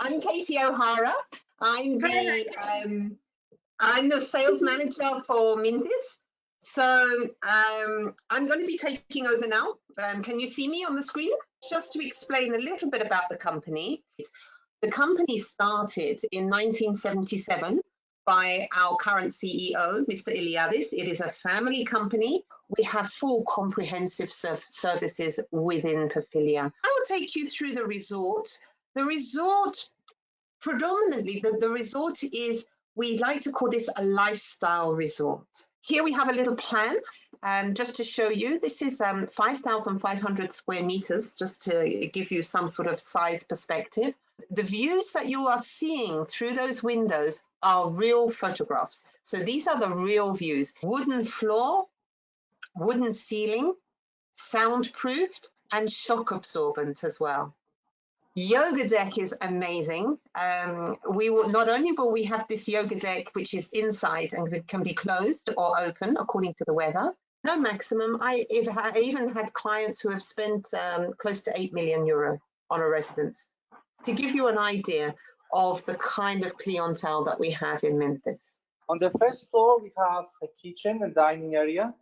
I'm Katie O'Hara. I'm the sales manager for Mintis. So I'm going to be taking over now. Can you see me on the screen? Just to explain a little bit about the company. The company started in 1977 by our current CEO, Mr. Iliadis. It is a family company. We have full comprehensive services within Papilia. I will take you through the resort. The resort, predominantly, the resort is, we like to call this a lifestyle resort. Here we have a little plan, just to show you. This is 5,500 square meters, just to give you some sort of size perspective. The views that you are seeing through those windows are real photographs. So these are the real views. Wooden floor, wooden ceiling, soundproofed, and shock absorbent as well. Yoga deck is amazing. We will not only will we have this yoga deck, which is inside and can be closed or open according to the weather. No maximum. I even had clients who have spent close to 8 million euro on a residence. To give you an idea of the kind of clientele that we have in Mintis. On the first floor, we have a kitchen and dining area,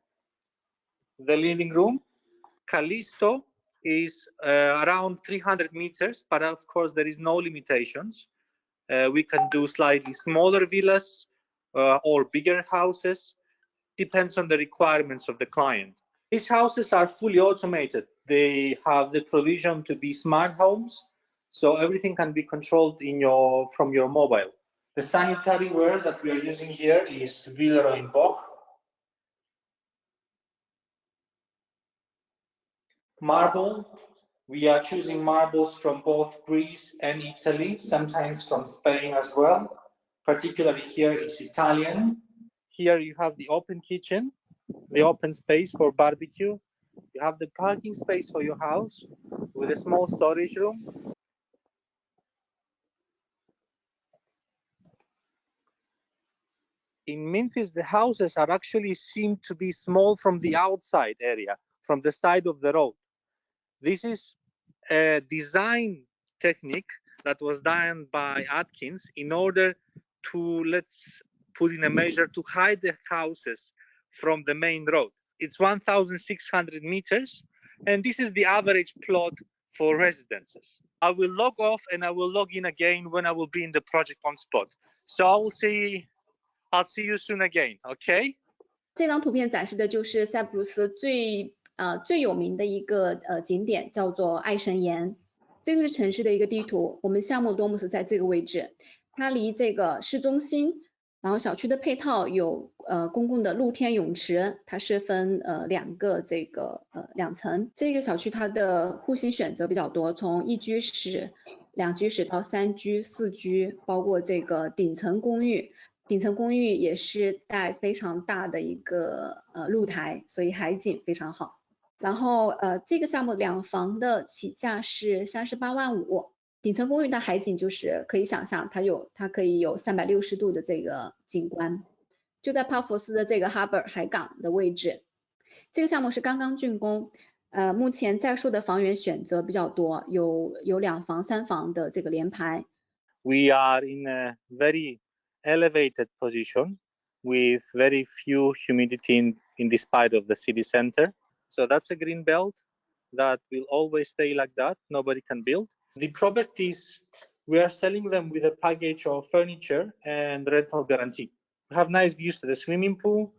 the living room. Callisto is around 300 meters, but of course there is no limitations. We can do slightly smaller villas or bigger houses, depends on the requirements of the client. These houses are fully automated. They have the provision to be smart homes, so everything can be controlled from your mobile. The sanitary ware that we are using here is Villeroy & Boch. Marble, we are choosing marbles from both Greece and Italy, sometimes from Spain as well. Particularly here is Italian. Here you have the open kitchen, the open space for barbecue. You have the parking space for your house with a small storage room. In Mintis, the houses are actually seem to be small from the outside area, from the side of the road. This is a design technique that was done by Atkins in order to, let's put in a measure, to hide the houses from the main road. It's 1,600 meters, and this is the average plot for residences. I will log off and I will log in again when I will be in the project on spot. So I'll see you soon again, okay? 这张图片展示的就是塞浦路斯最有名的一个景点，叫做爱神岩。这个是城市的一个地图，我们项目多姆斯在这个位置，它离这个市中心，然后小区的配套有公共的露天泳池，它是分两层。这个小区它的户型选择比较多，从1居室、2居室到3居、4居，包括这个顶层公寓。顶层公寓也是带非常大的一个露台，所以海景非常好。然后这个项目2房的起价是38.5万。顶层公寓的海景就是可以想象，它可以有360度的这个景观，就在帕福斯的这个 Harbor 海港的位置。这个项目是刚刚竣工，目前在售的房源选择比较多，有2房、3房的这个联排。We are in a very elevated position with very few humidity in this part of the city center. So that's a green belt that will always stay like that. Nobody can build. The properties, we are selling them with a package of furniture and rental guarantee. We have nice views to the swimming pool.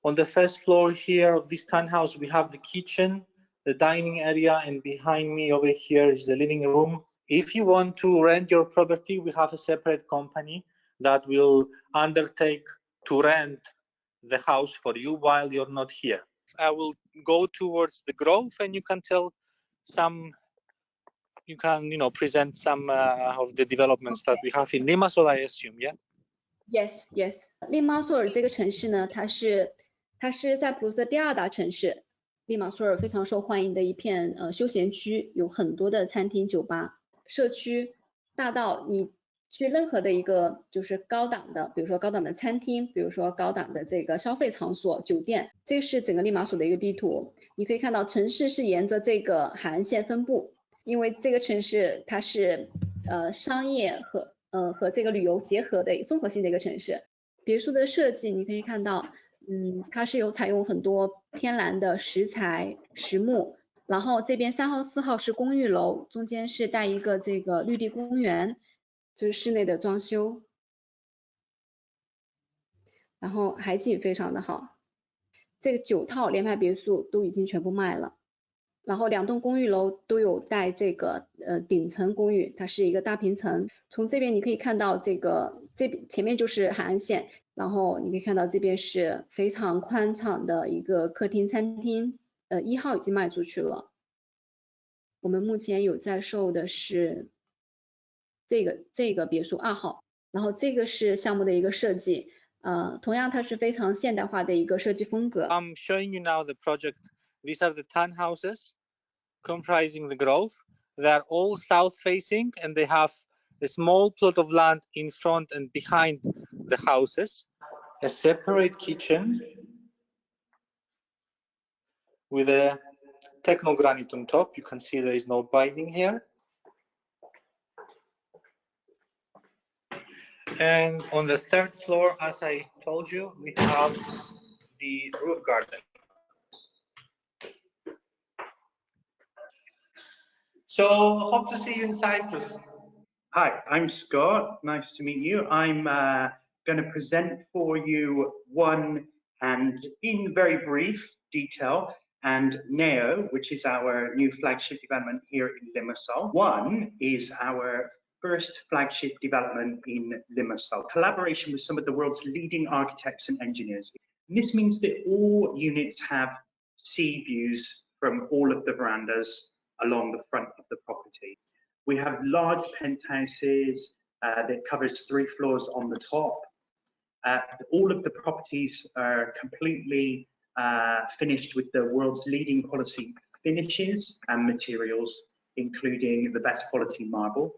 On the first floor here of this townhouse, we have the kitchen, the dining area, and behind me over here is the living room. If you want to rent your property, we have a separate company that will undertake to rent the house for you while you're not here. I will go towards the Grove and you can present some of the developments that we have in Limassol, I assume, yeah? Yes. 利马索尔这个城市呢，它是塞浦路斯的第2大城市。利马索尔非常受欢迎的一片休闲区，有很多的餐厅、酒吧、社区、大道，你去任何的一个就是高档的，比如说高档的餐厅，比如说高档的这个消费场所、酒店，这是整个利马索的一个地图。你可以看到城市是沿着这个海岸线分布，因为这个城市它是商业和这个旅游结合的综合性的一个城市。别墅的设计你可以看到，它是有采用很多天然的石材实木，然后这边3号4号是公寓楼，中间是带一个这个绿地公园，就是室内的装修，然后海景非常的好。这个9套联排别墅都已经全部卖了，然后2栋公寓楼都有带这个顶层公寓，它是一个大平层。从这边你可以看到这边前面就是海岸线，然后你可以看到这边是非常宽敞的一个客厅餐厅，1号已经卖出去了。我们目前有在售的是这个别墅2号，然后这个是项目的一个设计。同样它是非常现代化的一个设计风格。I'm showing you now the project. These are the townhouses comprising the Grove. They're all south facing and they have a small plot of land in front and behind the houses. A separate kitchen with a technogranite on top. You can see there is no binding here. And on the 3rd floor, as I told you, we have the roof garden. So hope to see you in Cyprus. Hi, I'm Scott. Nice to meet you. I'm going to present for you one, and in very brief detail, and Neo, which is our new flagship development here in Limassol. One is our first flagship development in Limassol, collaboration with some of the world's leading architects and engineers. And this means that all units have sea views from all of the verandas along the front of the property. We have large penthouses that covers 3 floors on the top. All of the properties are completely finished with the world's leading quality finishes and materials, including the best quality marble.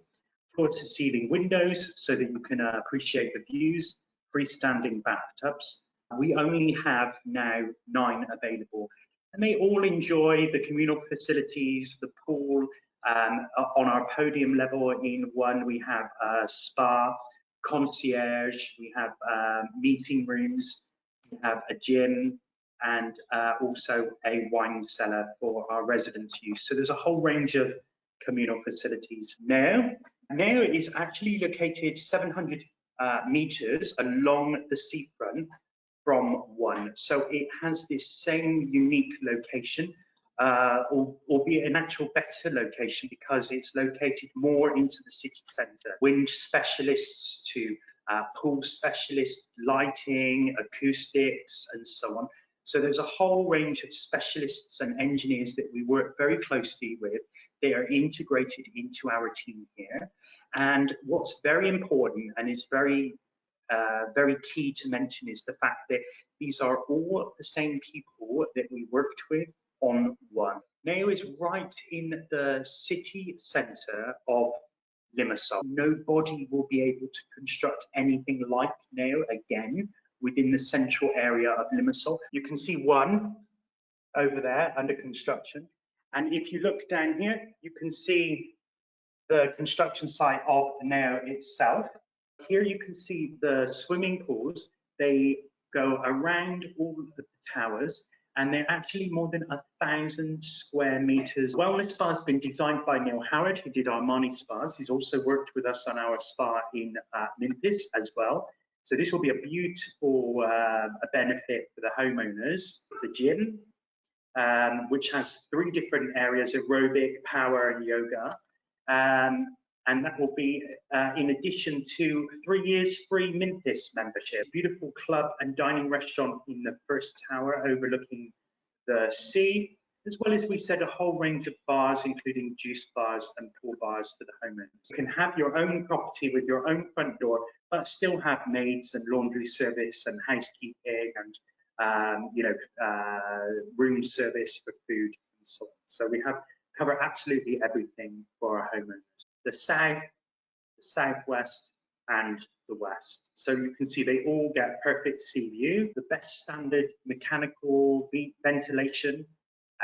Floor-to-ceiling windows so that you can appreciate the views, freestanding bathtubs. We only have now 9 available, and they all enjoy the communal facilities, the pool. On our podium level in one, we have a spa, concierge, we have meeting rooms, we have a gym, and also a wine cellar for our residents' use. So there's a whole range of communal facilities. Neo is actually located 700 meters along the seafront from one. So it has this same unique location, albeit an actual better location because it's located more into the city centre. Wind specialists to pool specialists, lighting, acoustics, and so on. So there's a whole range of specialists and engineers that we work very closely with. They are integrated into our team here. And what's very important and is very key to mention is the fact that these are all the same people that we worked with on one. Neo is right in the city centre of Limassol. Nobody will be able to construct anything like Neo again within the central area of Limassol. You can see one over there under construction. And if you look down here, you can see the construction site of Neo itself. Here you can see the swimming pools. They go around all of the towers, and they're actually more than 1,000 square meters. Wellness spa has been designed by Neil Howard, who did Armani Spas. He's also worked with us on our spa in Memphis as well. So this will be a beautiful benefit for the homeowners. The gym, which has 3 different areas: aerobic, power, and yoga. And that will be in addition to 3 years free Memphis membership. Beautiful club and dining restaurant in the first tower overlooking the sea, as well as we said a whole range of bars, including juice bars and pool bars for the homeowners. You can have your own property with your own front door, but still have maids and laundry service and housekeeping and room service for food and so on. So we cover absolutely everything for our homeowners. The south, the southwest, and the west. So you can see they all get perfect sea view, the best standard mechanical ventilation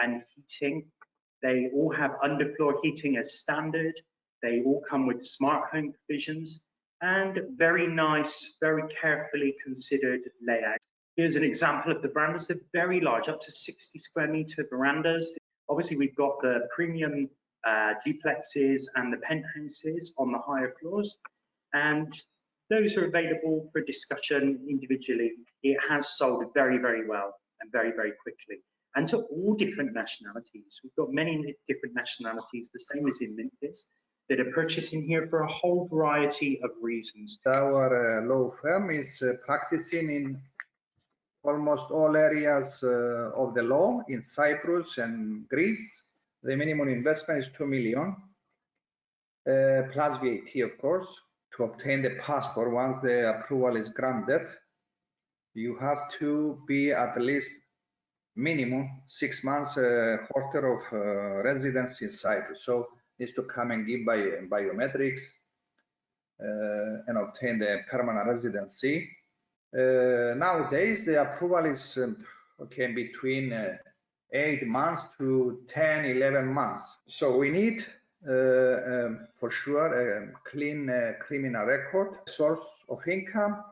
and heating. They all have underfloor heating as standard. They all come with smart home provisions and very nice, very carefully considered layout. Here's an example of the verandas. They're very large, up to 60 square meter verandas. Obviously, we've got the premium duplexes and the penthouses on the higher floors, and those are available for discussion individually. It has sold very, very well and very, very quickly, and to all different nationalities. We've got many different nationalities, the same as in Memphis, that are purchasing here for a whole variety of reasons. Our law firm is practicing in almost all areas of the law in Cyprus and Greece. The minimum investment is 2 million, plus VAT, of course. To obtain the passport, once the approval is granted, you have to be at least minimum 6 months holder of residence in Cyprus. So needs to come and give biometrics and obtain the permanent residency. Nowadays, the approval is between 8 months to 10, 11 months. So we need for sure a clean criminal record, source of income,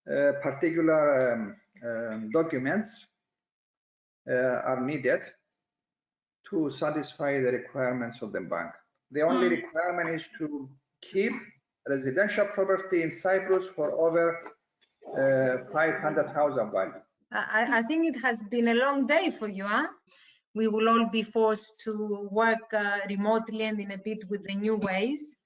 particular documents are needed to satisfy the requirements of the bank. The only requirement is to keep residential property in Cyprus for over 500,000 value. I think it has been a long day for you, huh? We will all be forced to work remotely and in a bit with the new ways.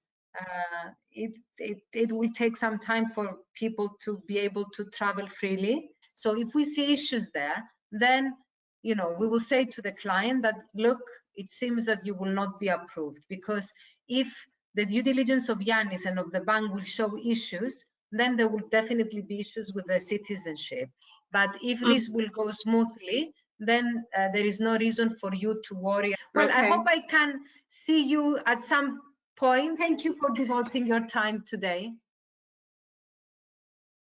It will take some time for people to be able to travel freely. So if we see issues there, then we will say to the client that, look, it seems that you will not be approved, because if the due diligence of Yannis and of the bank will show issues, then there will definitely be issues with the citizenship. But if this will go smoothly, then there is no reason for you to worry. Well, I hope I can see you at some point. Thank you for devoting your time today.